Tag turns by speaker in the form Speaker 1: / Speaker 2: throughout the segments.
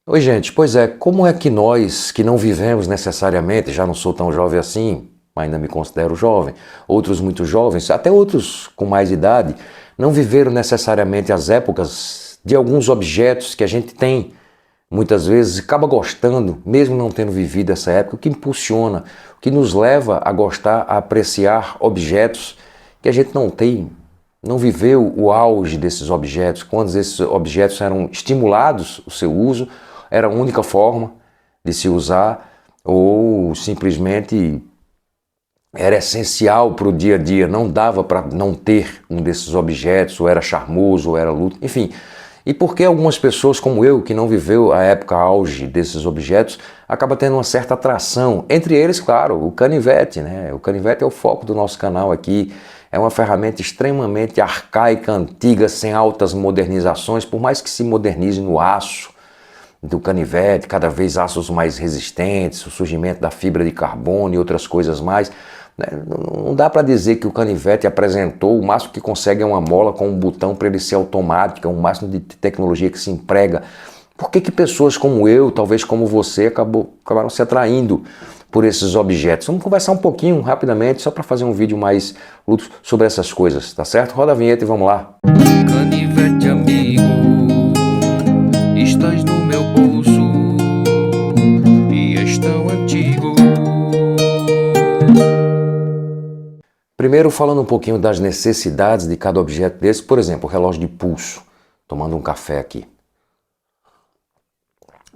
Speaker 1: Oi, gente, pois é, como é que nós, que não vivemos necessariamente, já não sou tão jovem assim, mas ainda me considero jovem, outros muito jovens, até outros com mais idade, não viveram necessariamente as épocas de alguns objetos que a gente tem, muitas vezes, acaba gostando, mesmo não tendo vivido essa época, o que impulsiona, o que nos leva a gostar, a apreciar objetos que a gente não tem, não viveu o auge desses objetos, quando esses objetos eram estimulados, o seu uso, era a única forma de se usar ou simplesmente era essencial para o dia a dia, não dava para não ter um desses objetos, ou era charmoso, ou era luto, enfim. E por que algumas pessoas como eu, que não viveu a época auge desses objetos, acaba tendo uma certa atração? Entre eles, claro, o canivete, né? O canivete é o foco do nosso canal aqui. É uma ferramenta extremamente arcaica, antiga, sem altas modernizações, por mais que se modernize no aço do canivete, cada vez aços mais resistentes, o surgimento da fibra de carbono e outras coisas mais. Não dá para dizer que o canivete apresentou o máximo que consegue é uma mola com um botão para ele ser automático, é o máximo de tecnologia que se emprega. Por que pessoas como eu, talvez como você, acabaram se atraindo por esses objetos? Vamos conversar um pouquinho, rapidamente, só para fazer um vídeo mais luto sobre essas coisas, tá certo? Roda a vinheta e vamos lá.
Speaker 2: Canivete amigo, estás no meu bolso e és tão antigo.
Speaker 1: Primeiro falando um pouquinho das necessidades de cada objeto desse, por exemplo, o relógio de pulso, tomando um café aqui.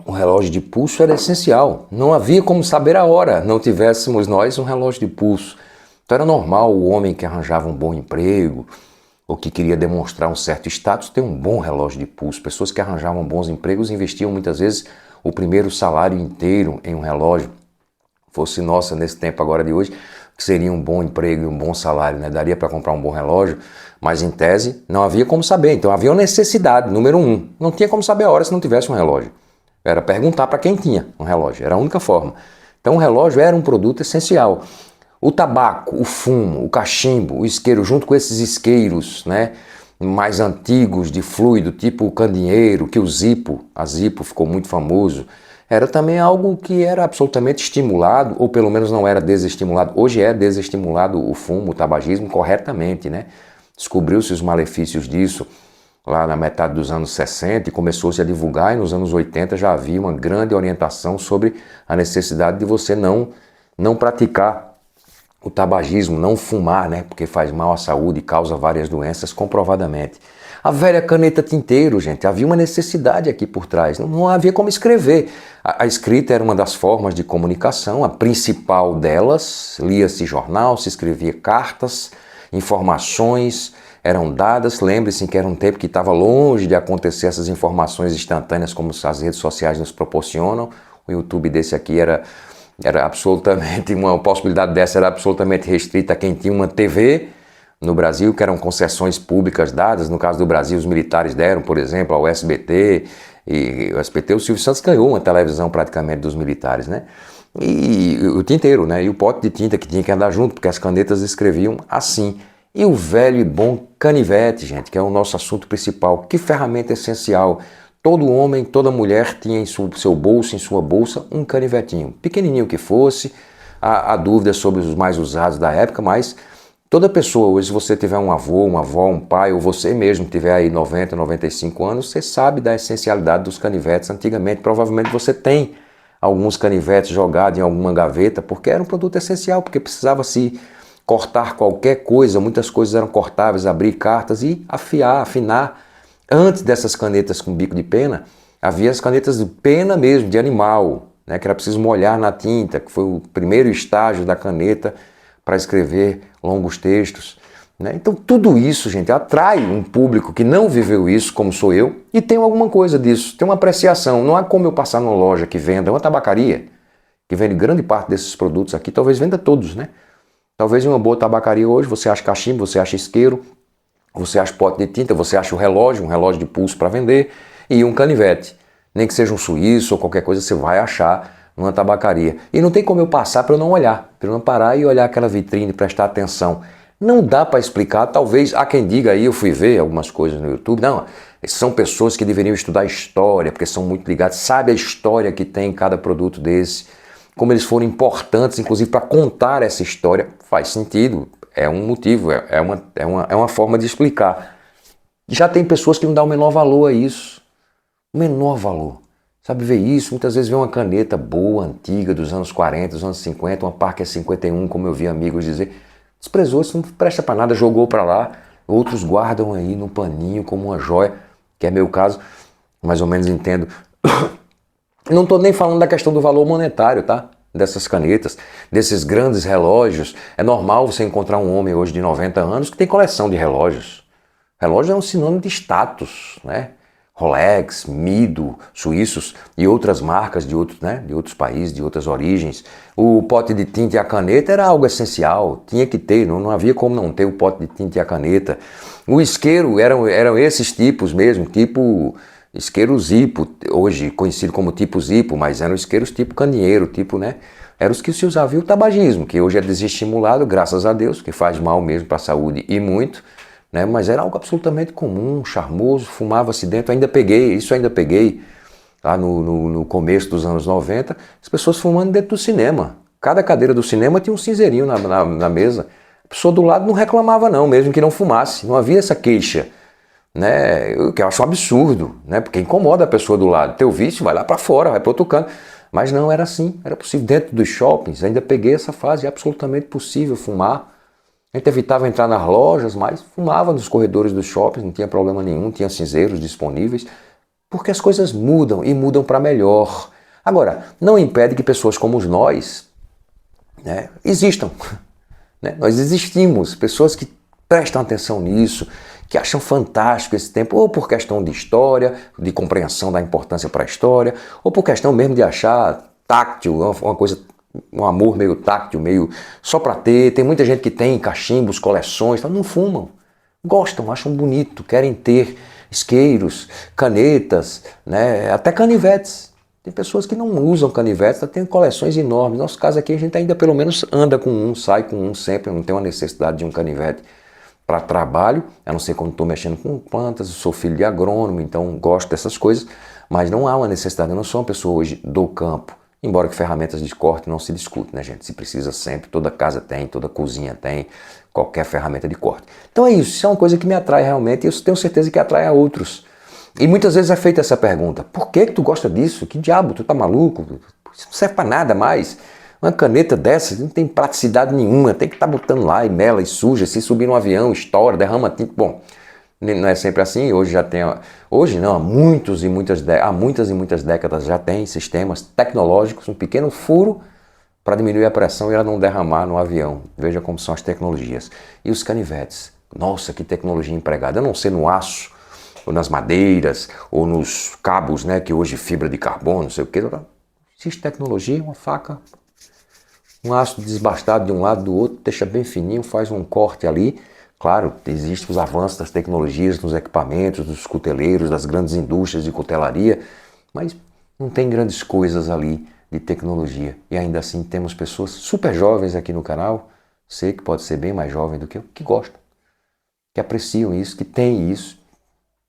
Speaker 1: O relógio de pulso era essencial, não havia como saber a hora, não tivéssemos nós um relógio de pulso. Então era normal o homem que arranjava um bom emprego, ou que queria demonstrar um certo status, ter um bom relógio de pulso. Pessoas que arranjavam bons empregos investiam muitas vezes o primeiro salário inteiro em um relógio. Fosse nossa nesse tempo agora de hoje, que seria um bom emprego e um bom salário, né? Daria para comprar um bom relógio, mas em tese não havia como saber. Então havia uma necessidade, número um. Não tinha como saber a hora se não tivesse um relógio. Era perguntar para quem tinha um relógio, era a única forma. Então o relógio era um produto essencial. O tabaco, o fumo, o cachimbo, o isqueiro, junto com esses isqueiros, né, mais antigos de fluido, tipo o candeeiro, que a Zippo ficou muito famoso, era também algo que era absolutamente estimulado, ou pelo menos não era desestimulado. Hoje é desestimulado o fumo, o tabagismo corretamente, né? Descobriu-se os malefícios disso lá na metade dos anos 60 e começou-se a divulgar, e nos anos 80 já havia uma grande orientação sobre a necessidade de você não praticar o tabagismo, não fumar, né? Porque faz mal à saúde e causa várias doenças comprovadamente. A velha caneta tinteiro, gente, havia uma necessidade aqui por trás, não havia como escrever. A escrita era uma das formas de comunicação, a principal delas, lia-se jornal, se escrevia cartas, informações eram dadas. Lembre-se que era um tempo que estava longe de acontecer essas informações instantâneas como as redes sociais nos proporcionam. O YouTube desse aqui era absolutamente, uma possibilidade dessa era absolutamente restrita a quem tinha uma TV no Brasil, que eram concessões públicas dadas. No caso do Brasil, os militares deram, por exemplo, ao SBT, e o SBT, o Silvio Santos ganhou uma televisão praticamente dos militares, né? E o tinteiro, né? E o pote de tinta que tinha que andar junto, porque as canetas escreviam assim. E o velho e bom canivete, gente, que é o nosso assunto principal. Que ferramenta essencial. Todo homem, toda mulher tinha em seu bolso, em sua bolsa, um canivetinho. Pequenininho que fosse, há dúvidas sobre os mais usados da época, mas toda pessoa, hoje se você tiver um avô, uma avó, um pai, ou você mesmo tiver aí 90, 95 anos, você sabe da essencialidade dos canivetes. Antigamente, provavelmente você tem alguns canivetes jogados em alguma gaveta, porque era um produto essencial, porque precisava se cortar qualquer coisa, muitas coisas eram cortáveis, abrir cartas e afiar, afinar. Antes dessas canetas com bico de pena, havia as canetas de pena mesmo, de animal, né, que era preciso molhar na tinta, que foi o primeiro estágio da caneta para escrever longos textos, né? Então tudo isso, gente, atrai um público que não viveu isso, como sou eu, e tem alguma coisa disso, tem uma apreciação. Não há como eu passar numa loja que venda, uma tabacaria, que vende grande parte desses produtos aqui, talvez venda todos, né? Talvez em uma boa tabacaria hoje você acha cachimbo, você acha isqueiro, você acha pote de tinta, você acha o relógio, um relógio de pulso para vender e um canivete. Nem que seja um suíço ou qualquer coisa, você vai achar numa tabacaria. E não tem como eu passar para eu não olhar, para eu não parar e olhar aquela vitrine, prestar atenção. Não dá para explicar, talvez, há quem diga aí, eu fui ver algumas coisas no YouTube, não, são pessoas que deveriam estudar história, porque são muito ligadas, sabe a história que tem em cada produto desse, como eles foram importantes, inclusive, para contar essa história, faz sentido, é um motivo, é uma forma de explicar. Já tem pessoas que não dão o menor valor a isso, o menor valor. Sabe ver isso? Muitas vezes vê uma caneta boa, antiga, dos anos 40, dos anos 50, uma Parker 51, como eu vi amigos dizer, desprezou, isso não presta para nada, jogou para lá. Outros guardam aí no paninho como uma joia, que é meu caso, mais ou menos entendo. Não estou nem falando da questão do valor monetário, tá? Dessas canetas, desses grandes relógios. É normal você encontrar um homem hoje de 90 anos que tem coleção de relógios. Relógio é um sinônimo de status, né? Rolex, Mido, suíços e outras marcas de outros, né, de outros países, de outras origens. O pote de tinta e a caneta era algo essencial, tinha que ter, não havia como não ter o pote de tinta e a caneta. O isqueiro eram esses tipos mesmo, tipo isqueiro Zippo, hoje conhecido como tipo Zippo, mas eram isqueiros tipo candeeiro, tipo, né? Eram os que se usavam. E o tabagismo, que hoje é desestimulado, graças a Deus, que faz mal mesmo para a saúde e muito. Né? Mas era algo absolutamente comum, charmoso, fumava-se dentro, ainda peguei lá no começo dos anos 90, as pessoas fumando dentro do cinema. Cada cadeira do cinema tinha um cinzeirinho na mesa. A pessoa do lado não reclamava não, mesmo que não fumasse, não havia essa queixa. Né? O que eu acho um absurdo, né? Porque incomoda a pessoa do lado. Teu vício vai lá para fora, vai para outro canto. Mas não era assim, era possível. Dentro dos shoppings, ainda peguei essa fase, é absolutamente possível fumar. A gente evitava entrar nas lojas, mas fumava nos corredores dos shoppings, não tinha problema nenhum, tinha cinzeiros disponíveis, porque as coisas mudam e mudam para melhor. Agora, não impede que pessoas como nós, né, existam. Né? Nós existimos, pessoas que prestam atenção nisso, que acham fantástico esse tempo, ou por questão de história, de compreensão da importância para a história, ou por questão mesmo de achar táctil, uma coisa, um amor meio táctil, meio só para ter. Tem muita gente que tem cachimbos, coleções, não fumam, gostam, acham bonito, querem ter isqueiros, canetas, né? Até canivetes. Tem pessoas que não usam canivetes, tem coleções enormes. No nosso caso aqui a gente ainda pelo menos anda com um, sai com um sempre, não tem uma necessidade de um canivete para trabalho, a não ser quando estou mexendo com plantas. Eu sou filho de agrônomo, então gosto dessas coisas, mas não há uma necessidade. Eu não sou uma pessoa hoje do campo. Embora que ferramentas de corte não se discute, né, gente? Se precisa sempre, toda casa tem, toda cozinha tem, qualquer ferramenta de corte. Então é isso é uma coisa que me atrai realmente e eu tenho certeza que atrai a outros. E muitas vezes é feita essa pergunta, por que tu gosta disso? Que diabo, tu tá maluco? Isso não serve para nada mais. Uma caneta dessa não tem praticidade nenhuma, tem que estar botando lá e mela e suja, se subir no avião, estoura, derrama tinta. Bom, não é sempre assim, hoje já tem, hoje não, há muitas e muitas décadas já tem sistemas tecnológicos, um pequeno furo para diminuir a pressão e ela não derramar no avião. Veja como são as tecnologias. E os canivetes, nossa, que tecnologia empregada, eu não sei no aço, ou nas madeiras, ou nos cabos, né, que hoje fibra de carbono, não sei o que, existe tecnologia, uma faca, um aço desbastado de um lado do outro, deixa bem fininho, faz um corte ali. Claro, existem os avanços das tecnologias, nos equipamentos, dos cuteleiros, das grandes indústrias de cutelaria, mas não tem grandes coisas ali de tecnologia. E ainda assim temos pessoas super jovens aqui no canal, sei que pode ser bem mais jovem do que eu, que gostam, que apreciam isso, que têm isso.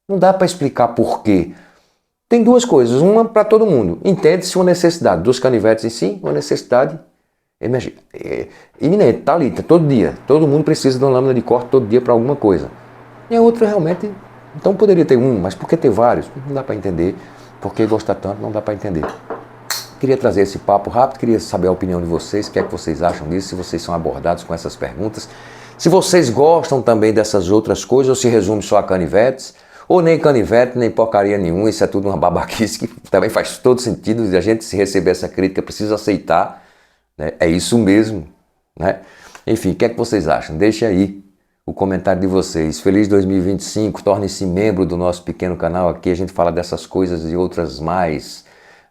Speaker 1: Não dá para explicar por quê. Tem duas coisas, uma para todo mundo. Entende-se uma necessidade dos canivetes em si, uma necessidade iminente, tá ali, todo dia. Todo mundo precisa de uma lâmina de corte todo dia para alguma coisa. E a outra realmente, então poderia ter um, mas por que ter vários? Não dá para entender. Por que gostar tanto? Não dá para entender. Queria trazer esse papo rápido, queria saber a opinião de vocês, o que é que vocês acham disso, se vocês são abordados com essas perguntas. Se vocês gostam também dessas outras coisas, ou se resume só a canivetes, ou nem canivete, nem porcaria nenhuma, isso é tudo uma babaquice que também faz todo sentido, e a gente, se receber essa crítica, precisa aceitar, né? É isso mesmo, né? Enfim, o que é que vocês acham? Deixe aí o comentário de vocês. Feliz 2025, torne-se membro do nosso pequeno canal aqui, a gente fala dessas coisas e outras mais,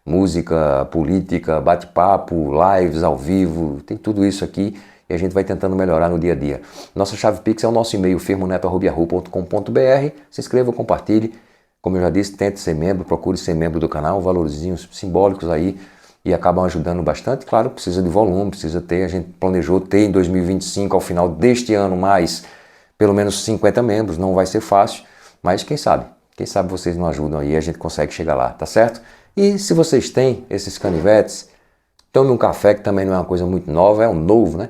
Speaker 1: música, política, bate-papo, lives ao vivo, tem tudo isso aqui e a gente vai tentando melhorar no dia a dia. Nossa chave Pix é o nosso e-mail, firmoneto@yahoo.com.br. Se inscreva, compartilhe. Como eu já disse, tente ser membro, procure ser membro do canal, valorzinhos simbólicos aí e acabam ajudando bastante. Claro, precisa de volume, precisa ter, a gente planejou ter em 2025, ao final deste ano, mais pelo menos 50 membros, não vai ser fácil, mas quem sabe vocês não ajudam aí, a gente consegue chegar lá, tá certo? E se vocês têm esses canivetes, tome um café, que também não é uma coisa muito nova, é um novo, né?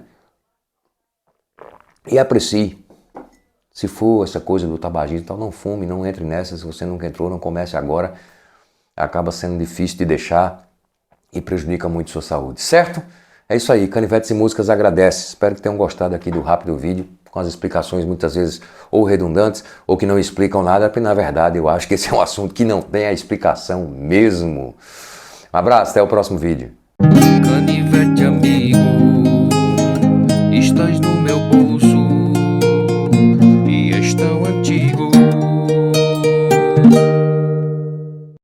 Speaker 1: E aprecie. Se for essa coisa do tabagismo, então não fume, não entre nessa. Se você nunca entrou, não comece agora. Acaba sendo difícil de deixar e prejudica muito sua saúde, certo? É isso aí, Canivetes e Músicas agradece. Espero que tenham gostado aqui do rápido vídeo, com as explicações muitas vezes ou redundantes ou que não explicam nada, porque na verdade eu acho que esse é um assunto que não tem a explicação mesmo. Um abraço, até o próximo vídeo.
Speaker 2: Canivete